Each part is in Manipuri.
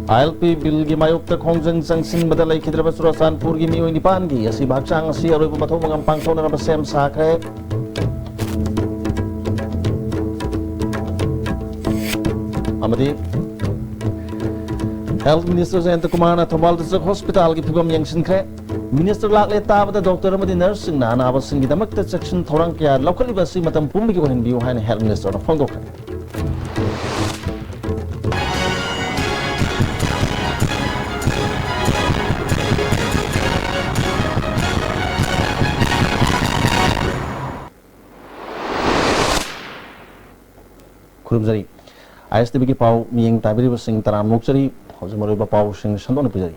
ILP bill gi mayuk ta khongjang changsin badalai khidraba Churachandpur gi mioi nipan gi asi bhakchang asi aroiba mathau mangam pangthona na sem sakhe amadi Health Minister Jayanta Kumar na Thobal District Hospital gi phibam yangsinkre Minister lakle tabada doctor amadi nurse sing na anaba sing gi damakta section thorang kya lokaliba si matam pumbi gi ohin biu haina Health Minister na phongdokre Kurumjari ISTB ki pau miyeng tabiri basing taram mukjari hausa maruba pau sing sandona pujari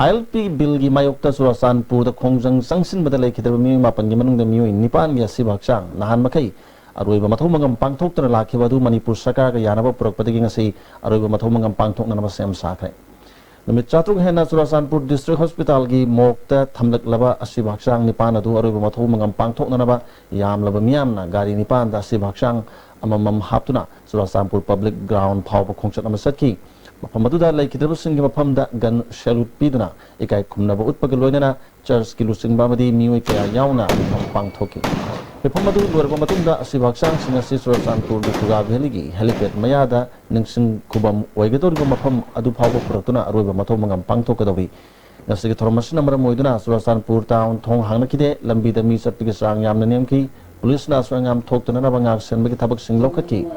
ILP bill gi mayokta Churachandpur da khongjang changsin badalai khidaba mi mapan gi manung da mioi nipan gi asi bhakchang nahan makai aroiba mathau mangam pangthokna lakhiba du Manipur sarkar ga yanaba purakpadagi ngasi aroiba mathau mangam pangthokna na sem sakre numit chatruk hena Churachandpur District Hospital gi mokta thamlaklaba asi bhakchang nipan adu aroiba mathau mangam pangthokna na ba yamlaba miyamna gari nipan da asi bhakchang amamam haptuna Churachandpur public ground phawba khongchat ama satki mafam aduda laikhidraba singi mafam da gan salute piduna ikai khumnaba utpaga loinana church ki lusingba madi mioi kaya yauna pangthoki mafam adu lorba matungda asi bhakchang singa si Churachandpur du Tuga Valley gi helipad mayada ningsing khubam oigadorba mafam adu phawba puratuna aroiba mathau mangam pangthokadawi ngasigi thormasina maram oiduna Churachandpur town thong hangna kide lambi da mi satpigi sang yamna nemki Police na swangam thok to na bangak sen bagi thabak sing lokaki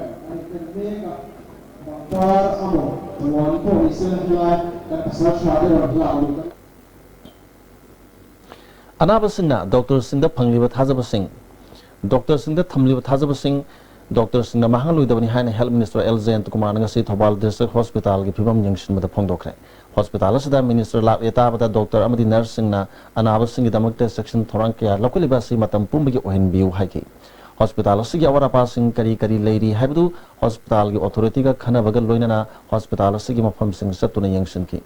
anaba singna doctor singda phangliba thajaba sing doctor singda thamliba thajaba sing doctor singna mahanglui dabani haina Health Minister Jayanta Kumar ngasi Thobal District Hospital gi phibam yangsin mada phongdokre hospital asida minister lab eta bata doctor amadi nurse singna anaba singi damakte section thorang kya lokaliba si matam pumbagi ohin biu haiki hospital asigi awara passing kari kari leiri habdu hospital gi authority ga khana bagal loinana hospital asigi mafam sing satuna yangsin ki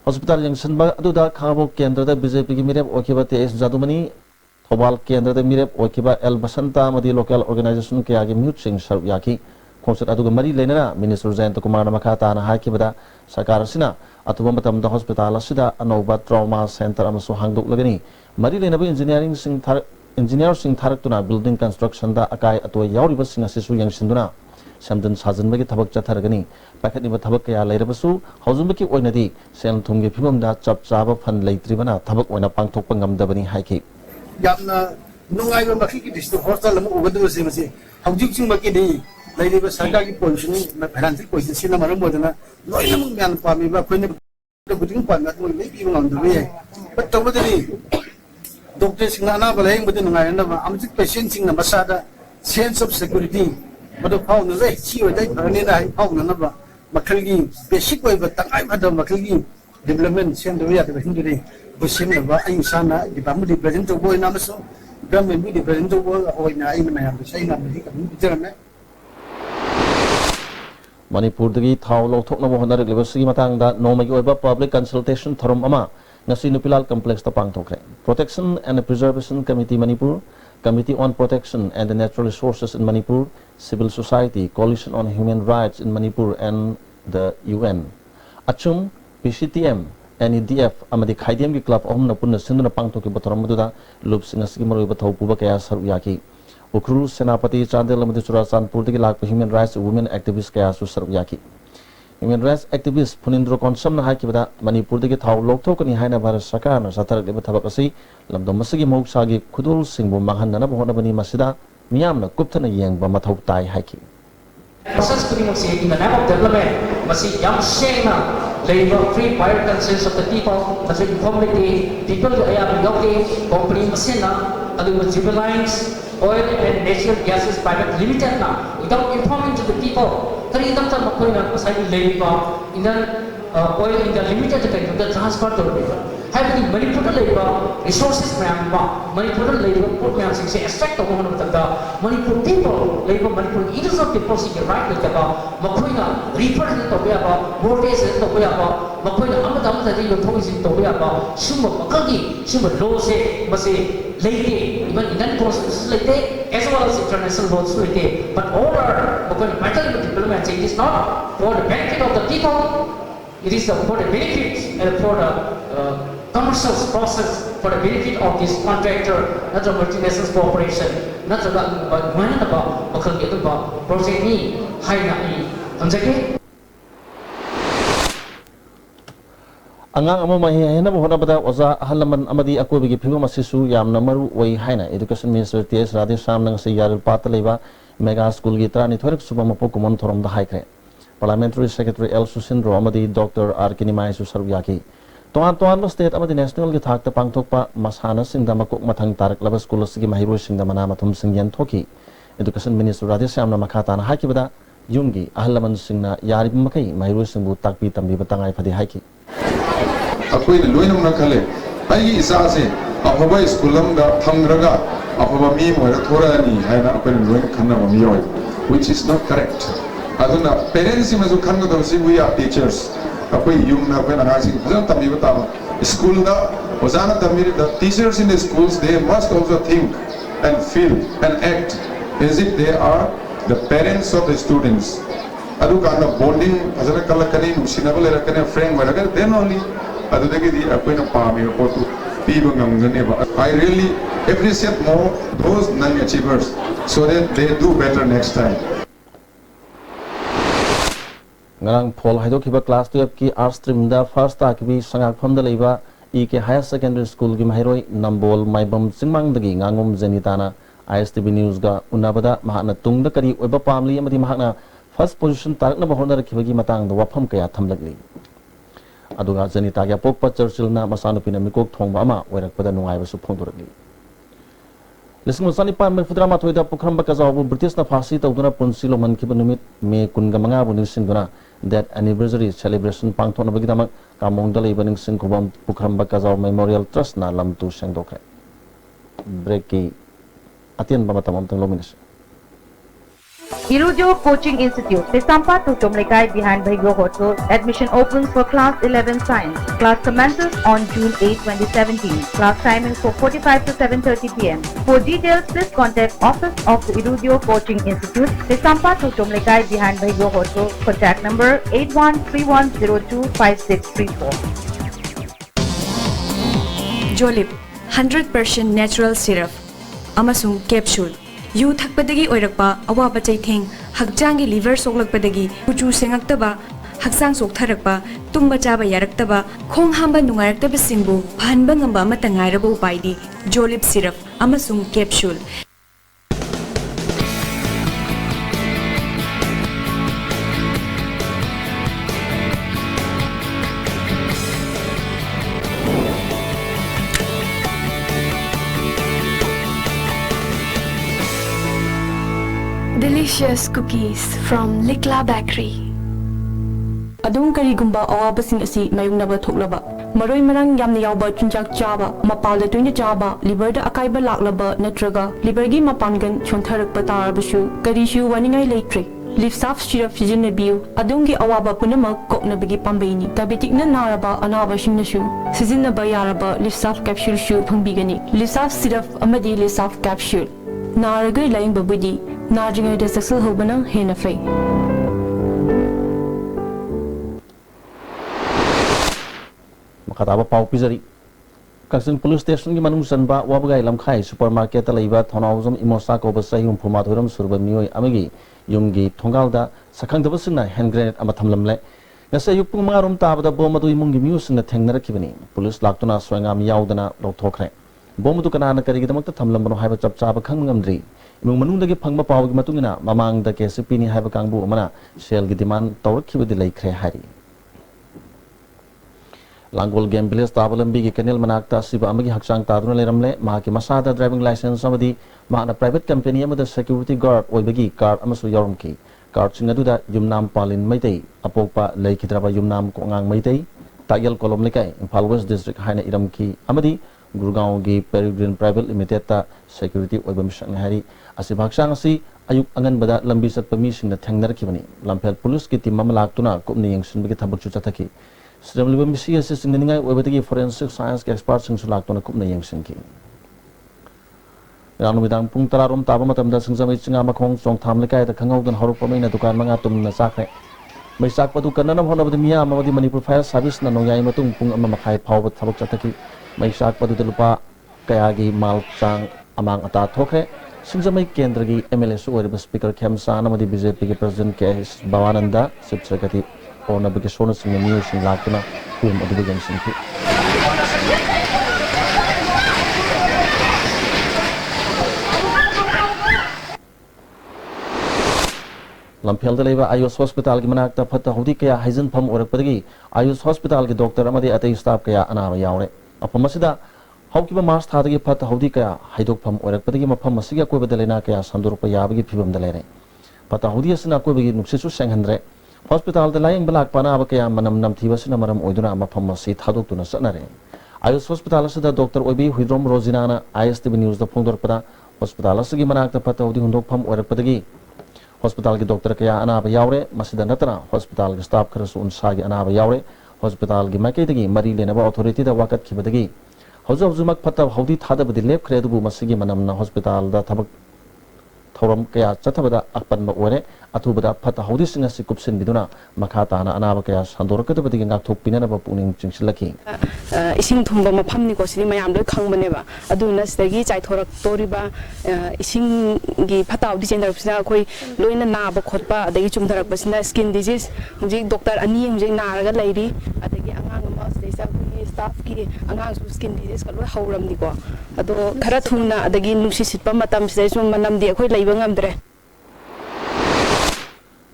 hospital yangsin ba aduda khabo kendra da BJP gi mirep okiba TS Jadumani Thobal kendra da mirep okiba El Basanta amadi local organization kya gi mute sing sarv yaki khonsat aduga mari leinana minister Jayanta Kumar na makhata na hakibada sarkar asina atuba matam da hospital asida anoba trauma center amasu hangdok lagani mari leinaba engineer sing tharatuna building construction da akai atwa yauriba sing asisu yangsinduna samdan sajanbagi thabak chatharagani pakhatniba thabak kaya leirabasu haujumaki oinadi sel thumgi phibam da chap chaba fan leitribana thabak oina pangthokpa ngamdabani haiki yamna nungaiba makhi district hospital amu ugadu simasi haujik sing maki di leiriba sarkar gi position financial position sina maram bodana loina mung yan pami ba khoine guding pami atmu leibi ngamdabe but tawdani doctor sing na ba leng bodin ngai na amjik patient sing na masada sense of security madu phau na re chi oi dai bani na phau na ba makhal gi basic oi ba tangai ba da makhal gi development sen do ya da hinduri busim na ba ai sana di ba mu di present to boy na maso government di present to boy oi na ai na ya sai na bi ka bi jana Manipur dagi thau lokthokna bo honar lebasigi matangda nomagi oiba public consultation thorum ama ngasi nupilal complex ta pangthokre Protection and Preservation Committee Manipur Committee on Protection and the Natural Resources in Manipur Civil Society Coalition on Human Rights in Manipur and the UN Achum PCTM NEDF amadi khaidem gi club om na punna sinduna pangthoki bothoram maduda lup singasigi maroi bathau puba kaya saru yaki Ukru Senapati Chandel amadi Churachandpur dagi lakpa human rights women activists kaya su saru yaki Human rights activist Punindro Konsam na hakibada Manipur dagi thau lokthokani haina Bharat Sarkar na satharak leba thabak asi lamdam masigi mahuksagi khudul singbu manghanna bhonabani masida miyamna kupthana yengba mathau tai haki Process putting in the name of development masi yam sena labor free prior consent of the people masi informative people ayam yoke company masina adu civilians oil and natural gases private limited na without informing to the people kari idam ta makoi na masai labor in the oil in the limited kind of the transfer to the having Manipur labor resources mayam Manipur labor put mayam sing se extract to one of the Manipur people labor Manipur either of people sing right with the makoi na represent to be about voltage to be about makoi na amada amada di lo thong sing to be about summa makagi summa lo se masi leite even Indian constitution as well as international laws. But over matter diplomacy, it is not for the benefit of the people, it is for the benefit and for the commercial process, for the benefit of this contractor, not the multinational corporation, not the project ni, high na Angang amo mahi na mo bada oza halaman amadi ako bigi phibam asisu yamna maru oi haina education minister ts radhe sam nang se yaril pat leba mega school gi trani thorik subam po kumon thorom da haikre parliamentary secretary el susindro amadi dr r kinimai su sarwyaki toan state amadi national gi thak ta pangthokpa masana singda makok mathang tarak laba school sigi mahiro singda mana mathum singyan thoki education minister radhe sam na makhata na hakibada yumgi ahalaman singna yarib makai mahiro singbu takpi tambi batangai phadi haiki Aku ini loin orang kale, bagi isa se, apa bayi sekolah dah thamraga, apa bami muara thora ni, hai na aku ini loin kena bami oi, which is not correct. Aduna parents ini masuk kena tu si we are teachers, aku ini yung na aku ini ngasih, macam tapi betul, school dah, ozana tapi the teachers in the schools they must also think and feel and act as if they are the parents of the students. Adu karena bonding, asal kalau kani nusinabel era kani friend mereka, then only. I really appreciate more those non-achievers so that they do better next time. Ngarang Paul Haidokiba class 12 ki art stream da first ta ki sangak phomda leiba EK higher secondary school gi mahiroi nambol maibam singmang dagi ngangom zenitana ISTV news ga unabada mahana tungda kari oiba pamli amadi mahana first position tarakna bahona rakhibagi matang da wafam kaya thamlagli aduga janita ya pokpa churchill na masanu pina mikok thongba ama oirakpada nungai basu phongdorni lismul sani pa me fudrama thoida pukramba kazabu british na phasi tawduna punsilo mankiba numit me kunga manga bu nisingduna that anniversary celebration pangthona bagidama kamongda leibaning singkobam pukramba kazaw memorial trust na lamtu sengdokre break ki atien bamatamam tang lominis Irujo Coaching Institute, Tesampa to Tomlekai behind Bhaigo Hotel. Admission opens for Class 11 Science. Class commences on June 8, 2017. Class timings for 45 to 7:30 p.m. For details, please contact Office of the Irujo Coaching Institute, Tesampa to Tomlekai behind Bhaigo Hotel. Contact number 8131025634. Jolip 100% natural syrup. Amasung capsule. Yu thakpadagi oirakpa awaba chaitheng hakjangi liver soklakpadagi kuchu sengakhtaba haksang soktharakpa tumba chaba yaraktaba khong hamba nungaraktaba singbu phanba ngamba amata ngairaba upaidi Jolip syrup amasung capsule. Delicious cookies from Likla Bakery. Adung karigumba awabasing asi mayungnaba thoklaba maroi marang yamna yawba chunjak chaba mapalda tuina chaba liver da akaiba laklaba natraga liver gi mapangan chontharakpa tarabasu karishu waningai leitre lifsaf syrup sijinabiu adungi awaba punamak koknabagi pambaini diabetic na naraba anaba singnasu sizinaba yaraba lifsaf capsule shu phangbigani lifsaf syrup amadi lifsaf capsule naragai laing babudi Najingai da saksal hobana hena fei. Makataba pau pizari. Kaksin police station ki manung sanba wabagai lamkhai supermarket ta leiba thonauzam imosa ko basai yum phuma thoram surba mioi amagi yumgi thongal da sakhang da basna hand grenade ama thamlamle ngasa yupung mangarum tabada bomadu imungi miusna thengnarakibani police laktuna swangam yaudana lokthokre bomadu kanana karigidamakta thamlambano haiba chapchaba khangngamdri imung manungdagi phangba pawgi matungina mamangda KCP ni haiba kangbu amana sel gi demand tawrakhibadi laikhre hari Langol game village tabalambi gi kanel manakta siba amagi haksang taduna leramle mahaki masada driving license amadi mahna private company amada security guard oibagi card amasu yorumki card singaduda yumnam palin maitei apokpa laikhidraba yumnam kongang maitei tayal kolom lekai Imphal West district haina iramki amadi Gurgaon gi Peregrine Private Limited ta security oiba mission hari asibhaksang asi ayuk angan bada lambi satpa mi singna thengnarakibani Lamphel police ki team amalaktuna kupni yengsinbagi thabak chu chathaki Srimliba misi asi singningai oibadagi forensic science ke expert sing sulaktuna kupna yengsinki Numitang pung tararom taba matamda singsamay singa makong song tham lekay ta khangawdan harup pamay na dukan mga tumna sakre. May sakpa dukan na namhonabadi miya mamadi Manipur Fire Service na nongyay matung pung ama makhay pawbat thabak chataki. May sakpa dutelupa kayagi malchang amang ata thokre. Singsamay kendragi MLA su oriba Speaker Kemsa namadi BJP ki President KS Bawananda Sipsakati o nabigashona singna news sing lakuna kum adubigan singki. Lamphel leba Ayush Hospital ki manakta phata hudi kaya haizan pham orakpadagi Ayush Hospital ki doctor amadi atei staff kaya anaba yaure apamasida haukiba March thadagi phata hudi kaya haidok pham orakpadagi mafam asiga koi badalena kaya sandurpa yabagi phibam dalere phata hudi asina koi bagi nuksisu senghandre hospital da laying balak pana aba kaya manam namthiba sina maram oiduna mafam asi thadok tuna sanare Ayush Hospital asida doctor oibi Huidrom Rosina na ISTV News da phongdorpada hospital asigi manakta phata hudi hundok pham orakpadagi Hospital ki doctor kaya anaba yaure masida natana hospital ki staff kharasu unsagi anaba yaure hospital ki maikaidagi mari lenaba authority da wakat khibadagi haujumak phata haudi thadabadi lep khre dubu masigi manamna hospital da thabak thoram kaya chathabada akpanba ore athubada phata haudi singa si kupsin biduna makha na anaba kaya sandorakadabadi ngak thokpina na puning chingsilaki ising thumba mafamni ko sini mayam loi khangbane ba aduna sidagi chaithorak toriba ising gi phata haudi center sina khoi loina na ba khotpa adagi chumtharak basina skin disease hujik doctor ani hujik naraga lairi adagi angang ma sesa khoi staff ki angang su skin disease ka loi hauramni ko ado khara thuna adagi nusi sitpa matam sidai sum manam di khoi leiba ngamdre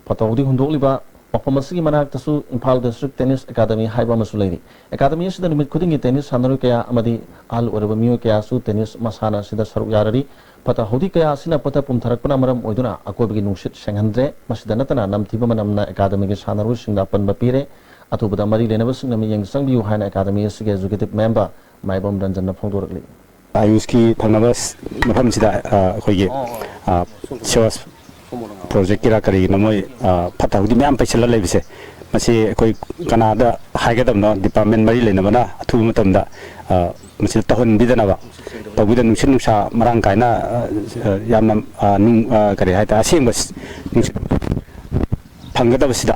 phata haudi hundoliba Mafamasi manak tasu Impal District Tennis Academy haiba masulai. Academy sida numit kudingi tennis sanaru kaya amadi al orabamiyo kaya su tennis masana sida saruk yarari pata hudi kaya sina pata pumtharak pana maram oiduna ako bagi nungsit senghandre masida natana namthiba manamna academy ke sanaru singda pan bapire atubada mari lenaba singna mi yang sangbiu haina academy sige executive member maibam ranjan na phongdorakli. Ayush ki thangnabas mafam sida khoige sewas project kira kari namoi phata hudi myam paisala lebise masi koi kanada haigadam no department mari lena bana athu matamda masi tahon bidana ba tawida nungsin nungsa marang kaina yamna nung kari haita asengbas phangada basida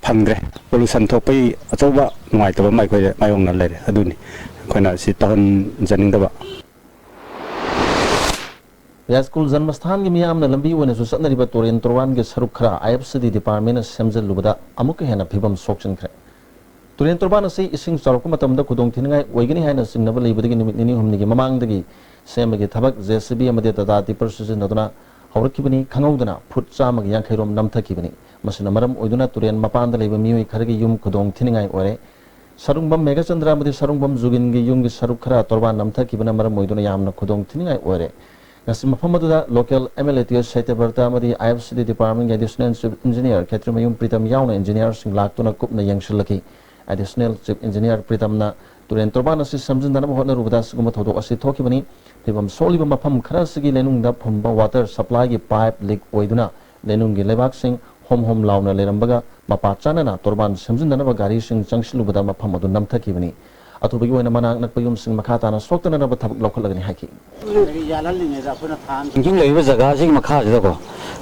phangre pollution thopai achoba ngai taba mai koi mayong na lere aduni koina si tahon janingda ba Ya school Janmasthan ki miyam na lambi wana su satnari ba Toren Torwan ke saruk khara IFCD department semjal lubada amuk hena phibam sokchin khre Toren Torwan ase ising saruk matamda kudong thingai oigani haina singnaba leibadagi numit nini humni ki mamangdagi semagi thabak JCB amade tata tipper season aduna haurakibani khangaudana phut chamagi yankhairom namthakibani masina maram oiduna Toren mapanda leiba miyoi kharagi yum kudong thingai ore Sarungbam Megachandra amade sarungbam jugin gi yum gi saruk khara Torwan namthakibana maram oiduna yamna kudong thingai ore Nasi mafamadu local MLA tiyo Saite Berta amadi IFCD department additional chief engineer Katrimayum Pritam yauna engineer sing laktuna kupna yangshilaki additional chief engineer Pritam na Toren Torban asi samjindana hotna rubada siguma thodok asi thokibani phibam soliba mafam khara sigi lenungda phumba water supply gi pipe leak oiduna lenung gi lebak sing hom launa lerambaga mapa chanana Torban samjindana gari sing changshilubada mafam adu namthakibani atubagi wana manak nakpayum sing makata na soktana na bathabak lokhalagani haki Jing leiba jaga sing makha jida ko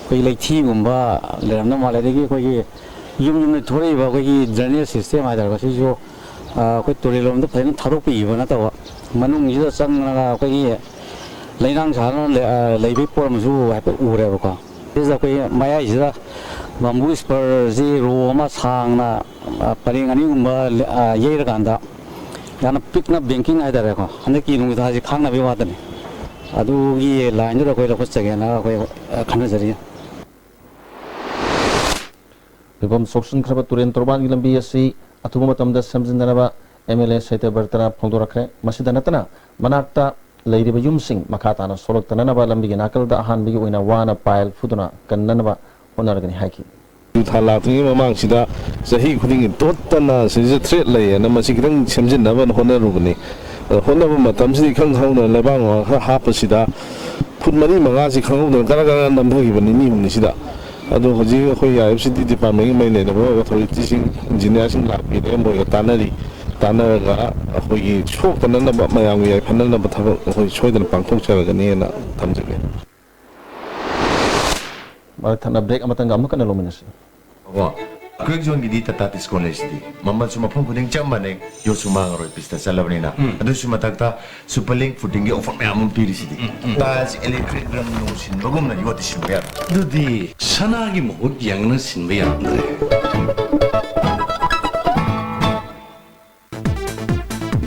koi leithi gumba leramna maladegi koi yum thori ba koi drainage system ai dar ko si jo koi torilom da phain tharok pi ba na tawa manung jida changna koi leinang chana leibi porm ju ha pe ure ba ko jida koi maya jida bamboo spur ji ro ma changna paring ani gumba yeira kanda yana pikna banking ai dar ko haneki nung da ji khangna bi wadani adugi line da koi rakos chagena koi khana jari phibam soksin khraba Toren Torban gi lambi asi athuba matamda samjindana ba MLA Saite Berta phongdorakre masida natana manakta leiriba yumsing makata na soroktana na ba lambi gi nakal da ahan bi oina wana pile fuduna kannana ba honaragani haki Thala thingi mamang sida sahi khuding totana sija threat lay na masikirang samjin na ban honarugni honaba matam si khang hauna labang ha hapa sida phutmani manga si khangau kara kara namthagi bani ni humni sida ado hoji khoi IFCD department mai ne na authority sing engineer sing lakpi ne mo tanari तानरगा अखोगी सोकतननबा मयामगी याइफननबा थबक अखोई सोइदन पांथोकचरगनेना थमजगे Thana break amatanga amakana lominasi. Wa quick zone gidi tata tis college di. Mama suma phone kuding chamane yo suma ngaro pista salabni na. Adu suma takta superlink footing ge offer me amun piri sidi. Tas electric drum no sin bagum na yo tisin ber. Dudi sanagi mohut yang na sin be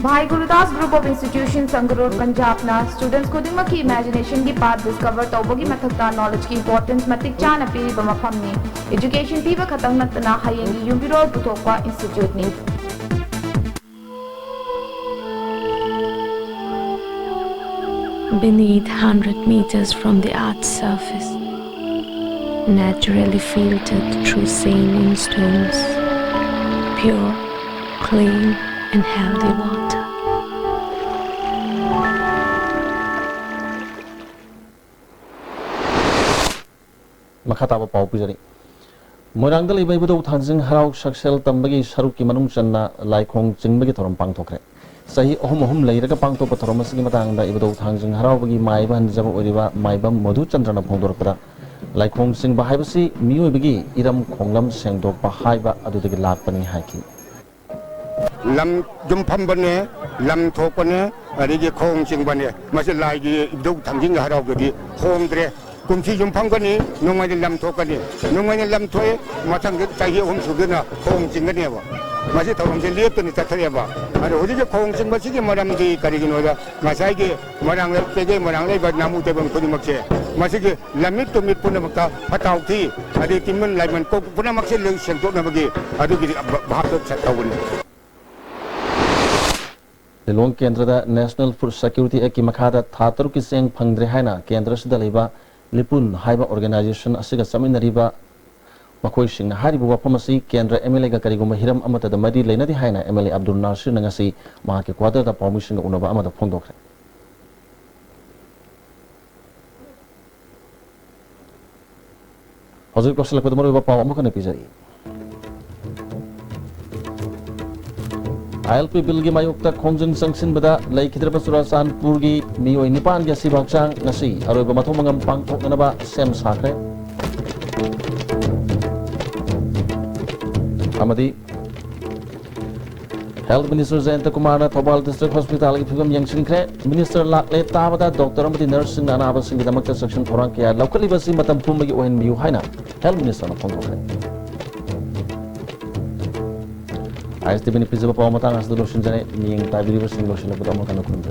Bhai Gurudas Group of Institutions Sangarur Punjab na students ko dingma ki imagination ki path discover tawbagi mathakta knowledge ki importance matik chana piri ba mafam ni education piba khatang natna hayengi yumbirol putokwa institute ni Beneath 100 meters from the Earth's surface, naturally filtered through saline stones, pure, clean and healthy water. Makata ba pau pijari. Moirang dali bai budau thanjing harau saksel tambagi saruk ki manung channa laikhong jingbagi thoram pangthokre. Sahi ohum leiraga pangthok thoram asigi matang da ibudau thanjing harau bagi maiba hanjaba oriba maiba madhu chandrana phongdorpada laikhong sing ba haibasi mioi bagi iram khonglam sengdok ba haiba adudagi lakpani haiki. Lam jumpam bane, lam thok bane, adigi khong sing bane, masih lagi ibudau thanjing harau bagi khong dre. Kumsi jumpang kani, nungai lam thok kani, nungai lam thoe, matang cahaya sugena khong sing kani ba. Masih thawam je lihat ni tathaya ba. Ada hodi je khong sing masih ke maram di karigin oda, masai ke marang pege marang le ba namu te bang kodi makse. Masih ke lamit to mit puna makta patau ti, ada timun lai man ko puna makse le sentok na bagi, ada ki bahap to satawun. Lelong kendra da National Food Security Act ki makhada thatar ki seng phangdre haina kendra sida leiba Lipun haiba organization asiga saminariba makoi sing na haribu wapamasi kendra MLA ga kariguma hiram amata da mari leinadi haina MLA Abdul Nasir nangasi ma ke quarter da permission unaba amada phongdokre Hazir kwasal ko damaru ba paw amakane pijari ILP bill gi mayukta khongjing sangsin bada lai khidraba Surasanpur gi mioi nipan gi sibakchang ngasi aroiba mathong mangam pangthokna ba sem sakre amadi Health Minister Jayanta Kumar na Thobal District Hospital gi phigam yangsingkre Minister lakle tabada doctor amadi nurse sing anaba sing gidamakta section thorang kya lokali basi matam pumagi ohen miu haina Health Minister na phongthokre ISTB ni pizza pa matang as the lotion jane miyeng tabiri basing lotion na pudamo kana kunja